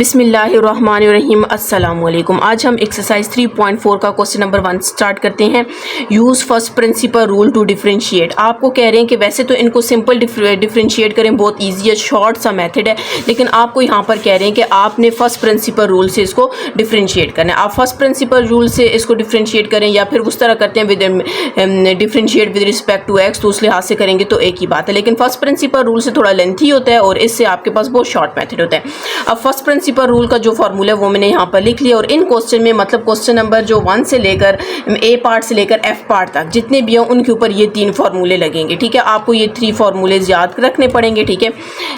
बिस्मिल्लाहिर्रहमानिर्रहीम अस्सलाम वालेकुम। आज हम एक्सरसाइज 3.4 का क्वेश्चन नंबर 1 स्टार्ट करते हैं। Use first principle rule to differentiate. आपको कह रहे हैं कि वैसे तो इनको सिंपल डिफरेंशिएट करें, बहुत ईजी है, शॉर्ट सा मेथड है, लेकिन आपको यहाँ पर कह रहे हैं कि आपने फर्स्ट प्रिंसिपल रूल से इसको डिफरेंशिएट करना है। आप फर्स्ट प्रिंसिपल रूल से इसको डिफरेंशिएट करें या फिर उस तरह करते हैं with differentiate with respect to x, तो उस लिहाज से करेंगे तो एक ही बात है, लेकिन फर्स्ट प्रिंसिपल रूल से थोड़ा लेंथी होता है और इससे आपके पास बहुत शॉर्ट मेथड होता है। अब फर्स्ट प्रिंसिपल रूल का जो फार्मूला है वो मैंने यहाँ पर लिख लिया और इन क्वेश्चन में मतलब क्वेश्चन नंबर जो 1 से लेकर ए पार्ट से लेकर एफ पार्ट तक जितने भी हैं उनके ऊपर ये 3 फार्मूले लगेंगे। ठीक है, आपको ये 3 फार्मूलेज याद रखने पड़ेंगे। ठीक है,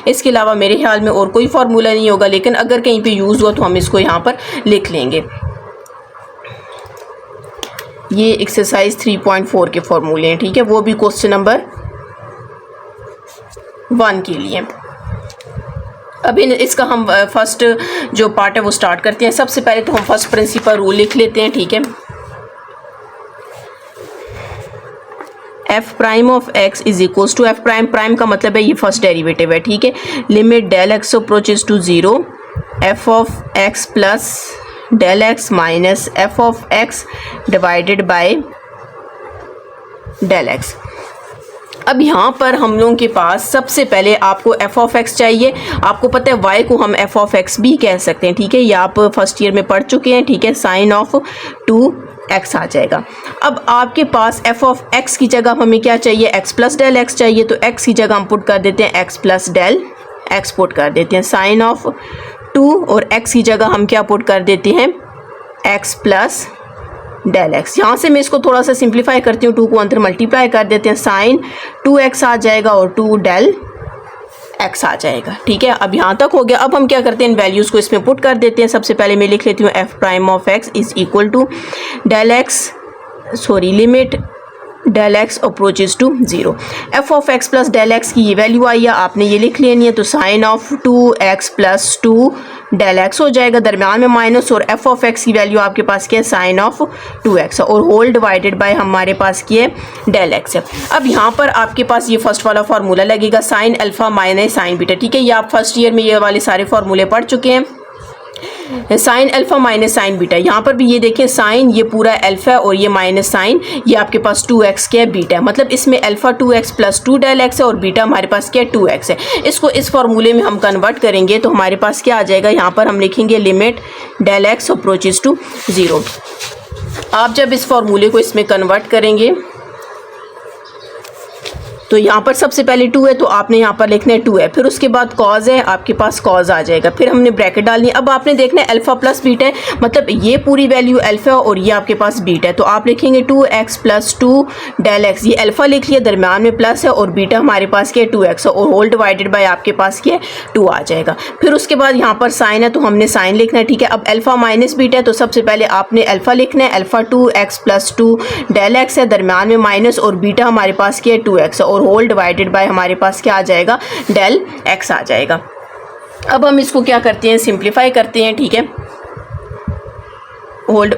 इसके अलावा मेरे ख्याल में और कोई फार्मूला नहीं होगा, लेकिन अगर कहीं पे यूज़ हुआ तो हम इसको यहाँ पर लिख लेंगे। ये एक्सरसाइज 3.4 के फार्मूले हैं। ठीक है, वो भी क्वेश्चन नंबर 1 के लिए। अब इसका हम फर्स्ट जो पार्ट है वो स्टार्ट करते हैं। सबसे पहले तो हम फर्स्ट प्रिंसिपल रूल लिख लेते हैं। ठीक है, f prime of x is equals to, f prime prime का मतलब है ये फर्स्ट डेरिवेटिव है। ठीक है, limit del x approaches to 0 f of x plus del x minus f of x divided by del x. अब यहाँ पर हम लोगों के पास सबसे पहले आपको एफ ऑफ एक्स चाहिए। आपको पता है वाई को हम एफ ऑफ एक्स भी कह सकते हैं। ठीक है, ये आप फर्स्ट ईयर में पढ़ चुके हैं। ठीक है, साइन ऑफ 2x आ जाएगा। अब आपके पास एफ ऑफ एक्स की जगह हमें क्या चाहिए, एक्स प्लस डेल एक्स चाहिए, तो एक्स की जगह हम पुट कर देते हैं x plus del x put कर देते हैं, साइन ऑफ 2 और एक्स की जगह हम क्या पुट कर देते हैं, एक्स प्लस डेल एक्स। यहाँ से मैं इसको थोड़ा सा सिंप्लीफाई करती हूँ, 2 को अंदर मल्टीप्लाई कर देते हैं, साइन 2x आ जाएगा और 2 डेल x आ जाएगा। ठीक है, अब यहाँ तक हो गया। अब हम क्या करते हैं, इन वैल्यूज़ को इसमें पुट कर देते हैं। सबसे पहले मैं लिख लेती हूँ f prime of x is equal to limit del x approaches to 0। F of x plus del x की ये वैल्यू आई है, आपने ये लिख लेनी है, तो sine of 2x plus 2 del x हो जाएगा, दरम्यान में माइनस, और एफ ऑफ एक्स की वैल्यू आपके पास क्या है, साइन ऑफ 2x, और होल डिवाइडेड बाय हमारे पास क्या है, डेल एक्स है। अब यहाँ पर आपके पास ये फर्स्ट वाला फार्मूला लगेगा, sign alpha minus sign beta. ठीक है, ये आप फर्स्ट ईयर में ये वाले सारे फार्मूले पढ़ चुके हैं। Sign alpha minus sign beta, यहाँ पर भी ये देखें, साइन ये पूरा अल्फा और ये माइनस साइन, ये आपके पास 2x क्या है, बीटा है, मतलब इसमें alpha 2x plus 2 del x है और बीटा हमारे पास क्या है, 2x है। इसको इस फार्मूले में हम कन्वर्ट करेंगे तो हमारे पास क्या आ जाएगा, यहाँ पर हम लिखेंगे limit del x approaches to 0। आप जब इस फार्मूले को इसमें कन्वर्ट करेंगे तो यहाँ पर सबसे पहले 2 है तो आपने यहाँ पर लिखना है 2 है, फिर उसके बाद कॉज है, आपके पास कॉज आ जाएगा, फिर हमने ब्रैकेट डालनी है। अब आपने देखना है अल्फा प्लस बीटा है, मतलब ये पूरी वैल्यू अल्फा और ये आपके पास बीटा है, तो आप लिखेंगे 2x प्लस 2 डेल एक्स, ये अल्फा लिख लिया, दरम्यान में प्लस है, और बीटा हमारे पास क्या है, 2x है, और होल डिवाइडेड बाय आपके पास क्या है, 2 आ जाएगा। फिर उसके बाद यहाँ पर साइन है तो हमने साइन लिखना है। ठीक है, अब अल्फा माइनस बीटा है तो सबसे पहले आपने अल्फा लिखना है, alpha 2x plus 2 del x है, दरम्यान में माइनस, और बीटा हमारे पास क्या है, 2x है, और होल डिवाइडेड बाय हमारे पास क्या आ जाएगा, डेल एक्स आ जाएगा। अब हम इसको क्या करते हैं, सिंप्लीफाई करते हैं। ठीक है, होल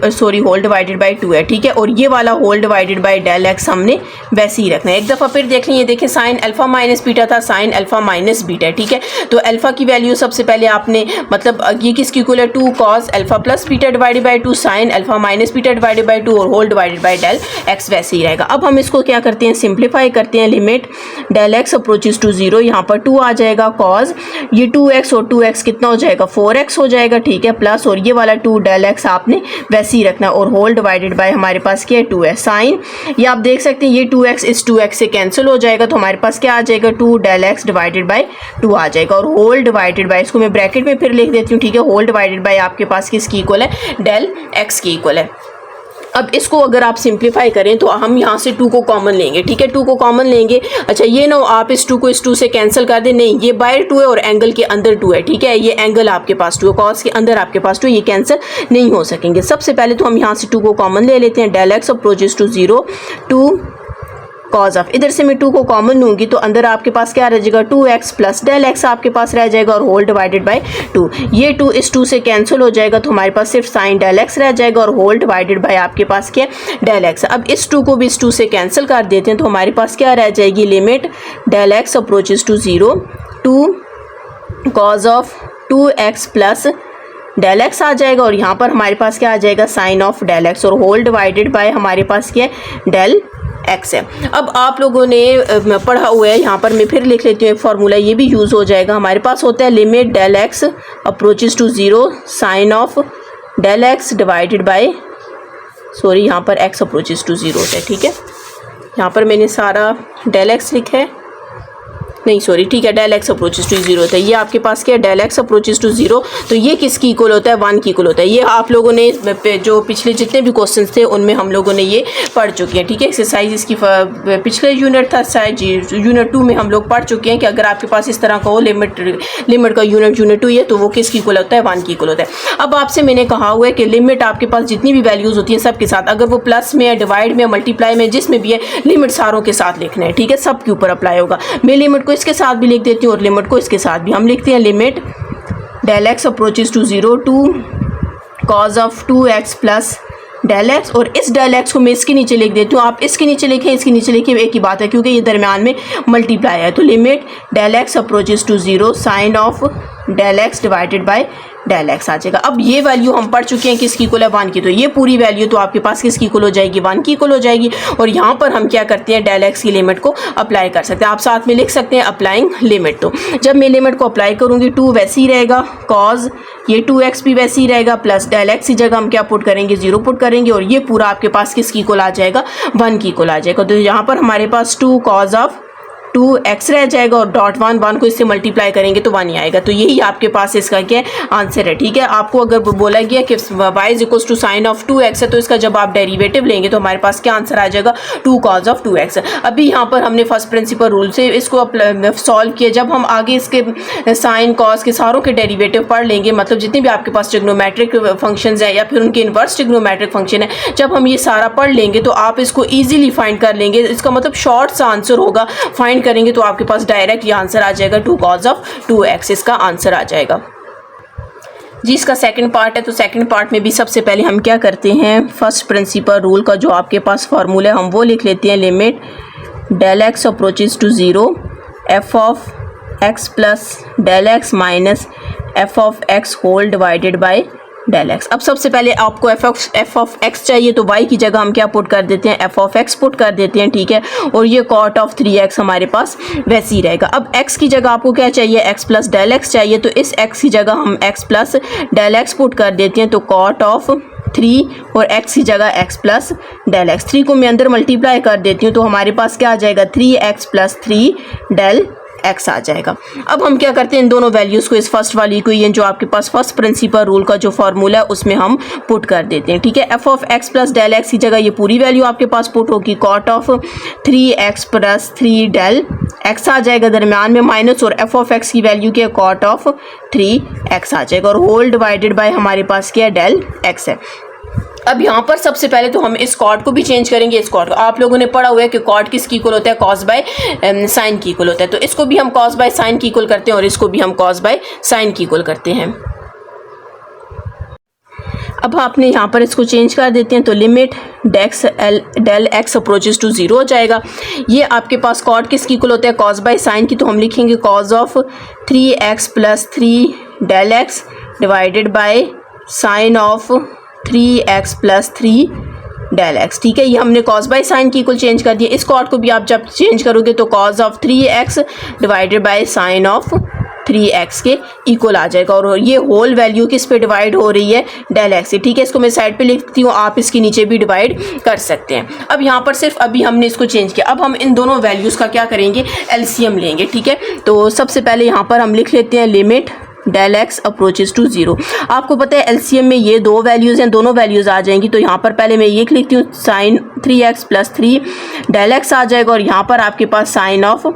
डिवाइडेड बाय 2 है। ठीक है, और ये वाला whole divided by del x हमने वैसे ही रखना है। एक दफ़ा फिर देख लें, ये देखें साइन अल्फा माइनस बीटा था, साइन अल्फा माइनस बीटा है। ठीक है, तो अल्फा की वैल्यू सबसे पहले आपने मतलब ये किसकी इक्वल है, 2 cos alpha plus beta divided by 2 sine alpha minus beta divided by 2 और whole divided by del x वैसे ही रहेगा। अब हम इसको क्या करते हैं, सिंप्लीफाई करते हैं, limit del x approaches to 0, यहाँ पर 2 आ जाएगा, कॉज ये 2x और 2x कितना हो जाएगा, 4x हो जाएगा। ठीक है, प्लस और ये वाला 2 डेल एक्स आपने वैसे ही रखना, और होल डिवाइडेड बाय हमारे पास क्या है, 2 है, साइन ये आप देख सकते हैं ये 2x इस 2x से कैंसिल हो जाएगा, तो हमारे पास क्या आ जाएगा, 2 डेल एक्स डिवाइडेड बाय 2 आ जाएगा, और होल डिवाइडेड बाय, इसको मैं ब्रैकेट में फिर लिख देती हूँ। ठीक है, होल डिवाइडेड बाय आपके पास किसकी इक्वल है, डेल एक्स की इक्वल है। अब इसको अगर आप सिंप्लीफाई करें तो हम यहाँ से 2 को कॉमन लेंगे। ठीक है, 2 को कॉमन लेंगे। अच्छा, ये ना आप इस 2 को इस 2 से कैंसिल कर दें, नहीं, ये बाहर 2 है और एंगल के अंदर 2 है। ठीक है, ये एंगल आपके पास 2 है, कॉस के अंदर आपके पास 2, ये कैंसिल नहीं हो सकेंगे। सबसे पहले तो हम यहाँ से 2 को कॉमन ले लेते हैं, del x approaches to 0 2 cos of, इधर से मैं 2 को कॉमन लूँगी तो अंदर आपके पास क्या रह जाएगा, 2x प्लस डेल एक्स आपके पास रह जाएगा, और होल डिवाइडेड बाय 2, ये 2 इस 2 से कैंसिल हो जाएगा, तो हमारे पास सिर्फ साइन डेल एक्स रह जाएगा, और होल डिवाइडेड बाय आपके पास क्या डेल एक्स। अब इस 2 को भी इस 2 से कैंसिल कर देते हैं तो हमारे पास क्या रह जाएगी, limit del x approaches to 0 2 cos of 2x plus del x आ जाएगा और यहाँ पर हमारे पास क्या आ जाएगा साइन ऑफ डेल एक्स, और होल डिवाइडेड बाय हमारे पास क्या है डेल एक्स है। अब आप लोगों ने पढ़ा हुआ है, यहाँ पर मैं फिर लिख लेती हूँ एक फार्मूला, ये भी यूज़ हो जाएगा। हमारे पास होता है limit del x approaches to zero sine of del x divided by, sorry यहाँ पर एक्स अप्रोचेस टू ज़ीरो होता है, ठीक है। यहाँ पर मैंने सारा डेल एक्स लिखा है, नहीं सॉरी ठीक है, del x approaches to zero होता है। ये आपके पास क्या है del x approaches to zero, तो ये किसकी इक्वल होता है 1 की इक्वल होता है। ये आप लोगों ने जो पिछले जितने भी क्वेश्चंस थे उनमें हम लोगों ने ये पढ़ चुके हैं, ठीक है। एक्सरसाइज इसकी पिछले यूनिट था शायद यूनिट 2 में हम लोग पढ़ चुके हैं कि अगर आपके पास इस तरह का हो लिमिट का यूनिट 2 है तो वो किसकी इक्वल होता है 1 की इक्वल होता है। अब आपसे मैंने कहा हुआ है कि लिमिट आपके पास जितनी भी वैल्यूज़ होती हैं सबके साथ, अगर वो प्लस में है, डिवाइड में, मल्टीप्लाई में, जिसमें भी है, लिमिट सारों के साथ लिखना है, ठीक है। सब के ऊपर अप्लाई होगा। मैं लिमिट को इसके साथ भी लिख देती हूँ और लिमिट को इसके साथ भी। हम लिखते हैं limit del x approaches to zero two cos of 2x plus del x, और इस डेल एक्स को मैं इसके नीचे लिख देती हूँ। आप इसके नीचे लिखें, इसके नीचे लिखें, एक ही बात है क्योंकि ये दरमियान में मल्टीप्लाई है। तो limit del x approaches to zero sine of del x divided by del x आ जाएगा। अब ये वैल्यू हम पढ़ चुके हैं किसकी इक्वल है 1 की, तो ये पूरी वैल्यू तो आपके पास किसकी इक्वल हो जाएगी 1 की इक्वल हो जाएगी। और यहाँ पर हम क्या करते हैं डेल एक्स की लिमिट को अप्लाई कर सकते हैं। आप साथ में लिख सकते हैं अप्लाइंग लिमिट। तो जब मैं लिमिट को अप्लाई करूँगी 2 वैसे ही रहेगा, कॉज ये 2x भी वैसे ही रहेगा, प्लस डेल एक्स की जगह हम क्या पुट करेंगे 0 पुट करेंगे, और ये पूरा आपके पास किसकी इक्वल आ जाएगा 1 की इक्वल आ जाएगा। तो यहाँ पर हमारे पास 2 कॉज ऑफ 2x रह जाएगा और डॉट 1 को इससे मल्टीप्लाई करेंगे तो 1 ही आएगा। तो यही आपके पास इसका क्या आंसर है, ठीक है। आपको अगर बोला गया कि y is equal to sine of 2x है तो इसका जब आप डेरिवेटिव लेंगे तो हमारे पास क्या आंसर आ जाएगा 2 कॉज ऑफ 2x। अभी यहाँ पर हमने फर्स्ट प्रिंसिपल रूल से इसको सॉल्व किया। जब हम आगे इसके साइन कॉज के सारों के डेरिवेटिव पढ़ लेंगे, मतलब जितने भी आपके पास ट्रिग्नोमेट्रिक फंक्शंस हैं या फिर उनके इन्वर्स ट्रिग्नोमेट्रिक फंक्शन है, जब हम ये सारा पढ़ लेंगे तो आप इसको ईजिली फाइंड कर लेंगे। इसका मतलब शॉर्ट सा आंसर होगा, फाइंड करेंगे तो आपके पास डायरेक्ट ये आंसर आ जाएगा 2 कॉज ऑफ 2x, इसका आंसर आ जाएगा जी। इसका सेकंड पार्ट है, तो सेकंड पार्ट में भी सबसे पहले हम क्या करते हैं फर्स्ट प्रिंसिपल रूल का जो आपके पास फार्मूला है हम वो लिख लेते हैं। Limit del x approaches to zero f of x plus del x minus f of x whole divided by del x. अब सबसे पहले आपको एफ ऑफ एक्स चाहिए तो y की जगह हम क्या पुट कर देते हैं एफ ऑफ एक्स पुट कर देते हैं, ठीक है। और ये कॉट ऑफ 3x हमारे पास वैसे ही रहेगा। अब x की जगह आपको क्या चाहिए x प्लस डेल एक्स चाहिए, तो इस x की जगह हम x plus del x put कर देते हैं। तो कॉट ऑफ 3 और x की जगह x प्लस डेल एक्स, 3 को मैं अंदर मल्टीप्लाई कर देती हूँ तो हमारे पास क्या आ जाएगा 3x प्लस 3 डेल एक्स आ जाएगा। अब हम क्या करते हैं इन दोनों वैल्यूज़ को इस फर्स्ट वाली इक्वेशन जो आपके पास फर्स्ट प्रिंसिपल रूल का जो फार्मूला है उसमें हम पुट कर देते हैं, ठीक है। F of x plus del x की जगह ये पूरी वैल्यू आपके पास पुट होगी, cot of 3x plus 3 del x आ जाएगा दरमियान में माइनस, और एफ ऑफ एक्स की वैल्यू क्या है कॉट ऑफ 3x आ जाएगा, और होल डिवाइडेड बाय हमारे पास क्या है डेल एक्स है। अब यहाँ पर सबसे पहले तो हम इस कॉट को भी चेंज करेंगे। इस कॉट को आप लोगों ने पढ़ा हुआ है कि कॉट किसकी इक्वल होता है कॉस बाय साइन की इक्वल होता है, तो इसको भी हम कॉस बाय साइन की इक्वल करते हैं और इसको भी हम कॉस बाय साइन की इक्वल करते हैं। अब आपने यहाँ पर इसको चेंज कर देते हैं तो limit del x approaches to zero हो जाएगा। ये आपके पास कॉट किसकी इक्वल होता है कॉस बाय साइन की, तो हम लिखेंगे cos of 3x plus 3 del x divided by sine of 3x plus 3 del x, ठीक है। ये हमने कॉस बाय साइन की इक्वल चेंज कर दिया। इस कॉट को भी आप जब चेंज करोगे तो cos of 3x divided by sine of 3x के इक्वल आ जाएगा, और ये होल वैल्यू किस पे डिवाइड हो रही है डेल एक्स से, ठीक है। इसको मैं साइड पे लिखती हूँ, आप इसके नीचे भी डिवाइड कर सकते हैं। अब यहाँ पर सिर्फ अभी हमने इसको चेंज किया। अब हम इन दोनों वैल्यूज़ का क्या करेंगे एलसीएम लेंगे, ठीक है। तो सबसे पहले यहाँ पर हम लिख लेते हैं limit del x approaches to zero. आपको पता है एलसीएम में ये दो वैल्यूज़ हैं, दोनों वैल्यूज़ आ जाएंगी। तो यहाँ पर पहले मैं ये लिखती हूँ sine 3x plus 3 del x आ जाएगा, और यहाँ पर आपके पास साइन ऑफ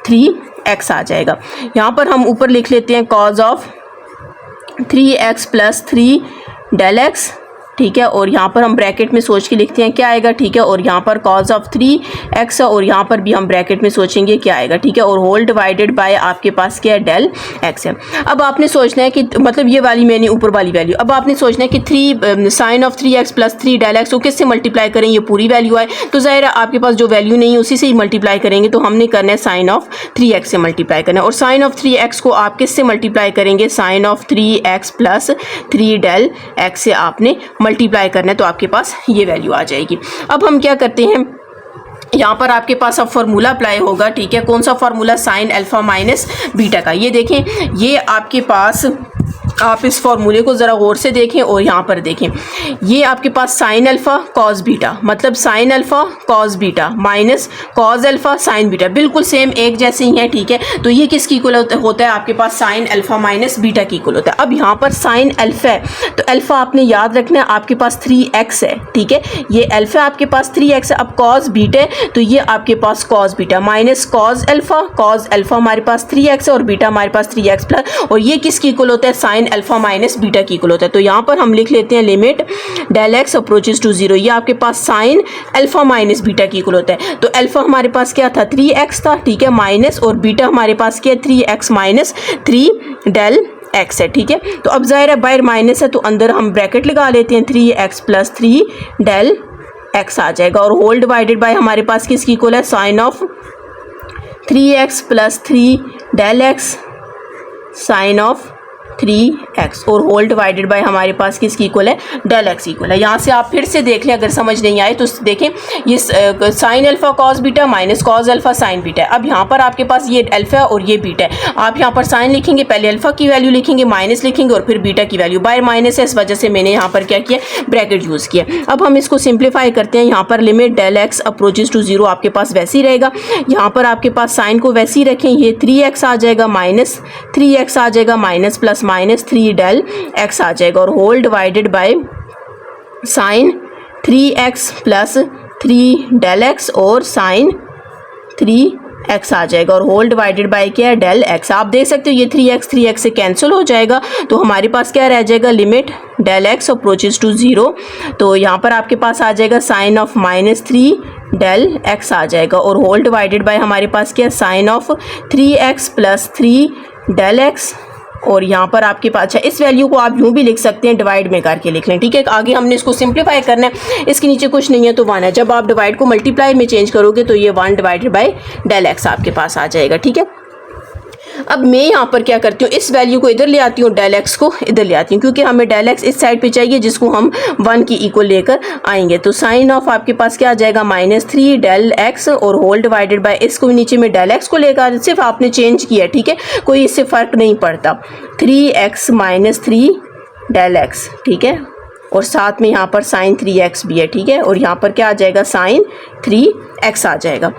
3x आ जाएगा। यहाँ पर हम ऊपर लिख लेते हैं cos of 3x plus 3 del x, ठीक है, और यहाँ पर हम ब्रैकेट में सोच के लिखते हैं क्या आएगा, ठीक है, और यहाँ पर cos ऑफ 3x और यहाँ पर भी हम ब्रैकेट में सोचेंगे क्या आएगा, ठीक है, और होल डिवाइडेड बाय आपके पास क्या है, डेल x है। अब आपने सोचना है कि मतलब ये वाली मैंने ऊपर वाली वैल्यू, अब आपने सोचना है कि 3 sine of 3x plus 3 del x को किससे मल्टीप्लाई करें, ये पूरी वैल्यू आए, तो ज़ाहिर है आपके पास जो वैल्यू नहीं है उसी से ही मल्टीप्लाई करेंगे, तो हमने करना है साइन ऑफ 3x से मल्टीप्लाई करना है, और साइन ऑफ 3x को आप किससे मल्टीप्लाई करेंगे, sine of 3x plus 3 del x से आपने मल्टीप्लाई करना है, तो आपके पास ये वैल्यू आ जाएगी। अब हम क्या करते हैं, यहाँ पर आपके पास अब फार्मूला अप्लाई होगा, ठीक है, कौन सा formula, sign alpha minus beta का। ये देखें, ये आपके पास, आप इस फार्मूले को ज़रा गौर से देखें और यहाँ पर देखें, ये आपके पास साइन अल्फ़ा कॉस बीटा, मतलब sine alpha cos beta minus cos alpha sine beta, बिल्कुल सेम एक जैसे ही हैं, ठीक है, तो ये किसकी इक्वल होता है, आपके पास साइन अल्फ़ा माइनस बीटा की इक्वल होता है। अब यहाँ पर साइन अल्फ़ा है, तो अल्फ़ा आपने याद रखना है, आपके पास 3x है, ठीक है, ये अल्फ़ा आपके पास 3x है। अब कॉस बीटा है, तो ये आपके पास cos beta minus cos alpha हमारे पास 3x है और बीटा हमारे पास 3x प्लस, और ये किसकी इक्वल होता है, साइन अल्फा माइनस बीटा की इक्वल होता है। तो यहाँ पर हम लिख लेते हैं limit del x approaches to 0, ये आपके पास साइन अल्फा माइनस बीटा की इक्वल होता है। तो अल्फा हमारे पास क्या था, 3x था, ठीक है, माइनस, और बीटा हमारे पास क्या है, 3x माइनस 3 डेल x है, ठीक है। तो अब ज़ाहिर है बाहर माइनस है, तो अंदर हम ब्रैकेट लगा लेते हैं, 3x प्लस 3 डेल x आ जाएगा, और होल डिवाइडेड बाय हमारे पास किसकी इक्वल है, sine of 3x plus 3 del x sine of 3x, और होल डिवाइडेड बाय हमारे पास किसकी इक्वल है, डेल x इक्वल है। यहाँ से आप फिर से देख लें, अगर समझ नहीं आए तो देखें, ये sine alpha cos beta minus cos alpha sign beta है। अब यहाँ पर आपके पास ये अल्फा है और ये बीटा है, आप यहाँ पर साइन लिखेंगे, पहले अल्फा की वैल्यू लिखेंगे, माइनस लिखेंगे और फिर बीटा की वैल्यू, बाय माइनस है, इस वजह से मैंने यहाँ पर क्या किया, ब्रैकेट यूज़ किया। अब हम इसको सिंप्लीफाई करते हैं, यहाँ पर limit del x approaches to 0 आपके पास वैसे ही रहेगा, यहाँ पर आपके पास साइन को वैसे ही रखें, ये 3x आ जाएगा माइनस 3x आ जाएगा, minus plus minus 3 del x आ जाएगा, और whole divided by sine 3x plus 3 del x और साइन 3x आ जाएगा, और होल डिवाइडेड बाय क्या है, डेल x। आप देख सकते हो ये 3x से कैंसिल हो जाएगा, तो हमारे पास क्या रह जाएगा, limit del x approaches to 0, तो यहाँ पर आपके पास आ जाएगा sine of minus 3 del x आ जाएगा, और होल डिवाइडेड बाय हमारे पास क्या है, sine of 3x plus 3 del x, और यहाँ पर आपके पास, अच्छा इस वैल्यू को आप यूँ भी लिख सकते हैं, डिवाइड में करके लिख लें, ठीक है। आगे हमने इसको सिंप्लीफाई करना है, इसके नीचे कुछ नहीं है तो 1 है, जब आप डिवाइड को मल्टीप्लाई में चेंज करोगे तो ये 1 डिवाइडेड बाय डेल एक्स आपके पास आ जाएगा, ठीक है। अब मैं यहाँ पर क्या करती हूँ, इस वैल्यू को इधर ले आती हूँ, डेल एक्स को इधर ले आती हूँ, क्योंकि हमें डेल एक्स इस साइड पे चाहिए जिसको हम 1 की इक्वल लेकर आएंगे। तो साइन ऑफ आपके पास क्या आ जाएगा, माइनस 3 डेल एक्स, और होल डिवाइडेड बाय, इसको नीचे में डेल एक्स को लेकर, सिर्फ आपने चेंज किया, ठीक है, कोई इससे फ़र्क नहीं पड़ता, 3x माइनस 3 डेल एक्स, ठीक है, और साथ में यहाँ पर साइन 3x भी है, ठीक है, और यहाँ पर क्या आ जाएगा, साइन 3x आ जाएगा।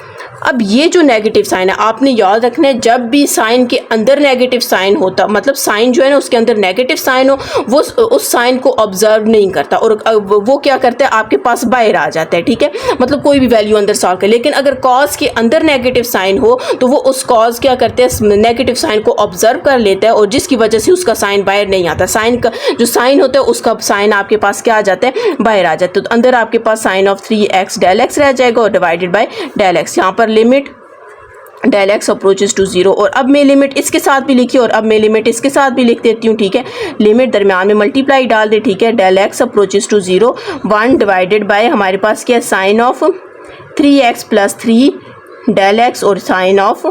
अब ये जो नेगेटिव साइन है आपने याद रखना है, जब भी साइन के अंदर नेगेटिव साइन होता, मतलब साइन जो है ना उसके अंदर नेगेटिव साइन हो, वो उस साइन को ऑब्जर्व नहीं करता, और वो क्या करता है, आपके पास बाहर आ जाता है, ठीक है, मतलब कोई भी वैल्यू अंदर सॉल्व कर। लेकिन अगर कॉज के अंदर नेगेटिव साइन हो तो वो उस कॉज क्या करते हैं, नेगेटिव साइन को ऑब्जर्व कर लेता है, और जिसकी वजह से उसका साइन बाहर नहीं आता, साइन का जो साइन होता है उसका साइन आपके पास क्या आ जाता है, बाहर आ जाता है। तो अंदर आपके पास sine of 3x del x रह जाएगा, और डिवाइडेड बाय डेल एक्स, यहाँ पर limit del x approaches to 0, और अब मैं लिमिट इसके साथ भी लिखी और अब मैं लिमिट इसके साथ भी लिख देती हूँ, ठीक है, लिमिट दरम्यान में मल्टीप्लाई डाल दे, ठीक है, del x approaches to 0 1 divided by हमारे पास क्या है, sine of 3x plus 3 del x और साइन ऑफ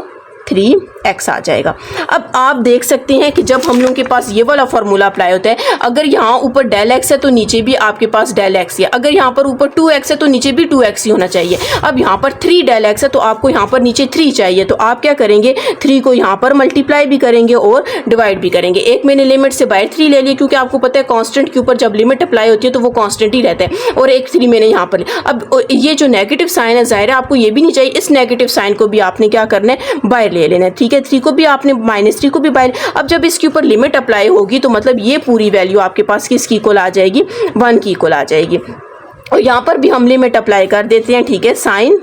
3x आ जाएगा। अब आप देख सकते हैं कि जब हम लोगों के पास ये वाला फार्मूला अप्लाई होता है, अगर यहाँ ऊपर डेल x है तो नीचे भी आपके पास डेल x है, अगर यहाँ पर ऊपर 2x है तो नीचे भी 2x ही होना चाहिए। अब यहाँ पर 3 डेल x है तो आपको यहाँ पर नीचे 3 चाहिए, तो आप क्या करेंगे, 3 को यहाँ पर मल्टीप्लाई भी करेंगे और डिवाइड भी करेंगे। एक मैंने लिमिट से बाहर 3 ले लिया, क्योंकि आपको पता है कांस्टेंट के ऊपर जब लिमिट अप्लाई होती है तो वो कांस्टेंट ही रहता है, और एक 3 मैंने यहाँ पर। अब ये जो नेगेटिव साइन है, ज़ाहिर है आपको ये भी नहीं चाहिए, इस नेगेटिव साइन को भी आपने क्या करना है, बाहर ले लेना है, ठीक है, 3 को भी आपने -3 को भी बाहर। अब जब इसके ऊपर लिमिट अप्लाई होगी तो मतलब ये पूरी वैल्यू आपके पास किसकी इक्वल आ जाएगी, 1 की इक्वल आ जाएगी, और यहाँ पर भी हम लिमिट अप्लाई कर देते हैं, ठीक है, साइन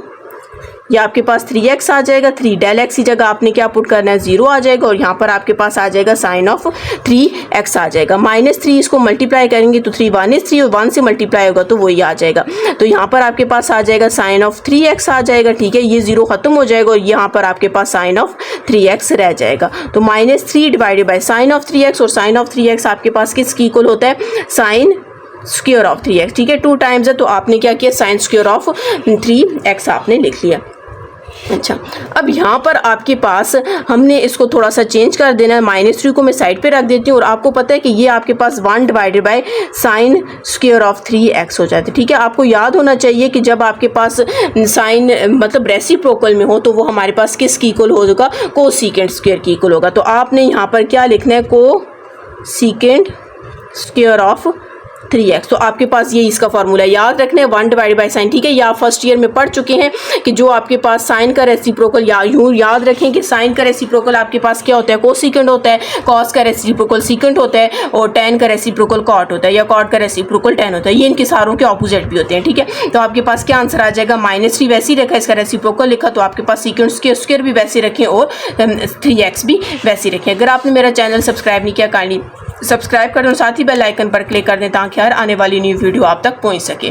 ये आपके पास 3x आ जाएगा, 3 डेल एक्स की जगह आपने क्या पुट करना है 0 आ जाएगा और यहाँ पर आपके पास आ जाएगा साइन ऑफ 3x आ जाएगा। -3 इसको मल्टीप्लाई करेंगे तो 3 1 is 3 और 1 से मल्टीप्लाई होगा तो वही आ जाएगा। तो यहाँ पर आपके पास आ जाएगा साइन ऑफ 3x आ जाएगा, ठीक है। ये 0 खत्म हो जाएगा और यहाँ पर आपके पास साइन ऑफ 3x रह जाएगा। तो -3 divided by sine of 3x और साइन ऑफ 3x आपके पास किसके इक्वल होता है, साइन स्क्वायर ऑफ 3x, ठीक है। 2 टाइम्स है तो आपने क्या किया, साइन स्क्वायर ऑफ 3x आपने लिख लिया। अच्छा, अब यहाँ पर आपके पास हमने इसको थोड़ा सा चेंज कर देना है। -3 को मैं साइड पे रख देती हूँ और आपको पता है कि ये आपके पास 1 divided by sine square of 3x हो जाता है, ठीक है। आपको याद होना चाहिए कि जब आपके पास साइन मतलब रेसिप्रोकल में हो तो वो हमारे पास किसकी इक्वल होगा, कोसेकेंट स्क्वायर की इक्वल होगा। तो आपने यहाँ पर क्या लिखना है, कोसेकेंट स्क्वायर ऑफ 3x। तो आपके पास ये इसका फॉर्मूला याद रखना है, 1 डिवाइड बाय साइन, ठीक है। या फर्स्ट ईयर में पढ़ चुके हैं कि जो आपके पास साइन का रेसिप्रोकल, या यूँ याद रखें कि साइन का रेसिप्रोकल आपके पास क्या होता है, कोसेकेंट होता है, कॉस का रेसिप्रोकल सीकेंट होता है और टेन का रेसिप्रोकल कॉट होता है या कॉट का रेसिप्रोकल टेन होता है। ये इनके सारों के ऑपोजिट भी होते हैं, ठीक है। तो आपके पास क्या आंसर आ जाएगा, -3 वैसे ही रखा, इसका रेसिप्रोकल लिखा, तो आपके पास सीकेंट स्क्वायर भी वैसे रखें और 3x भी वैसे रखें। अगर आपने मेरा चैनल सब्सक्राइब नहीं किया, काइंडली सब्सक्राइब कर दें और साथ ही बेल आइकन पर क्लिक कर दें ताकि हर आने वाली न्यू वीडियो आप तक पहुंच सके।